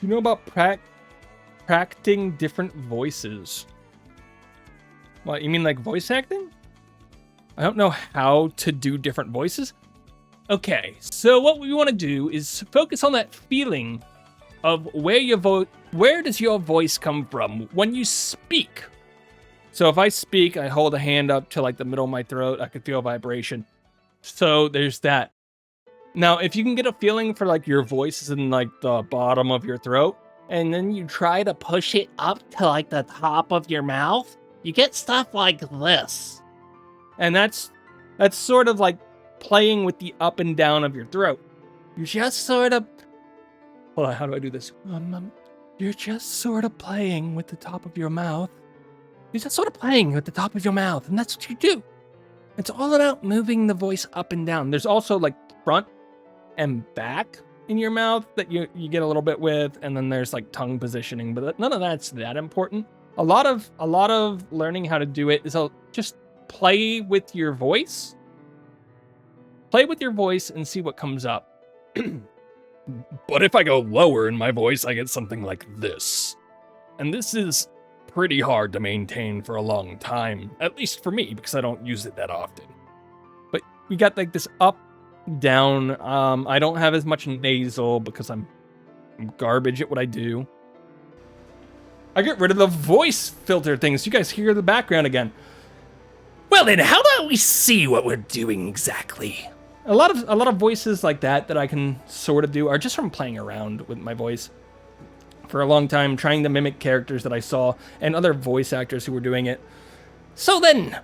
You know about practicing different voices? What, you mean like voice acting? I don't know how to do different voices. Okay, so what we want to do is focus on that feeling of where does your voice come from when you speak? So if I speak, I hold a hand up to like the middle of my throat, I could feel vibration. So there's that. Now, if you can get a feeling for like your voice is in like the bottom of your throat, and then you try to push it up to like the top of your mouth, you get stuff like this. And that's sort of like playing with the up and down of your throat. You're just sort of... Hold on, how do I do this? You're just sort of playing with the top of your mouth. You're just sort of playing with the top of your mouth, and that's what you do. It's all about moving the voice up and down. There's also like front and back in your mouth that you get a little bit with, and then there's like tongue positioning, but none of that's that important. A lot of learning how to do it is just play with your voice. Play with your voice and see what comes up. But if I go lower in my voice, I get something like this. And this is pretty hard to maintain for a long time, at least for me, because I don't use it that often. But we got like this up, down. I don't have as much nasal because I'm garbage at what I do. I get rid of the voice filter things. You guys hear the background again. Well then, how about we see what we're doing exactly? A lot of voices like that I can sort of do are just from playing around with my voice for a long time, trying to mimic characters that I saw and other voice actors who were doing it. So then,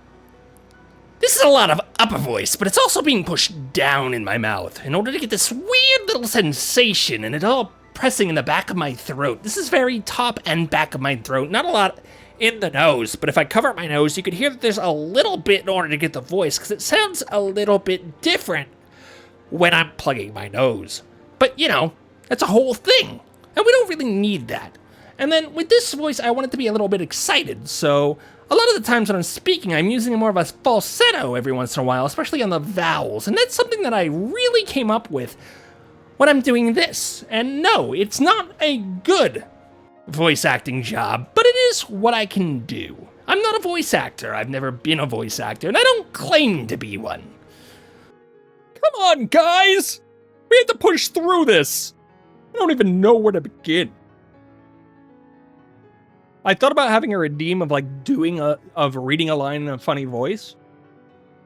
this is a lot of upper voice, but it's also being pushed down in my mouth in order to get this weird little sensation, and it's all pressing in the back of my throat. This is very top and back of my throat, not a lot in the nose, but if I cover my nose, you could hear that there's a little bit in order to get the voice, because it sounds a little bit different when I'm plugging my nose. But, you know, that's a whole thing, and we don't really need that. And then with this voice, I want it to be a little bit excited, so a lot of the times when I'm speaking, I'm using more of a falsetto every once in a while, especially on the vowels, and that's something that I really came up with when I'm doing this. And no, it's not a good voice acting job, but it is what I can do. I'm not a voice actor. I've never been a voice actor, and I don't claim to be one. Come on, guys! We have to push through this! I don't even know where to begin. I thought about having a redeem of like reading a line in a funny voice,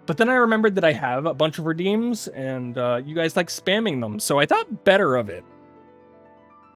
but then I remembered that I have a bunch of redeems, and you guys like spamming them, so I thought better of it.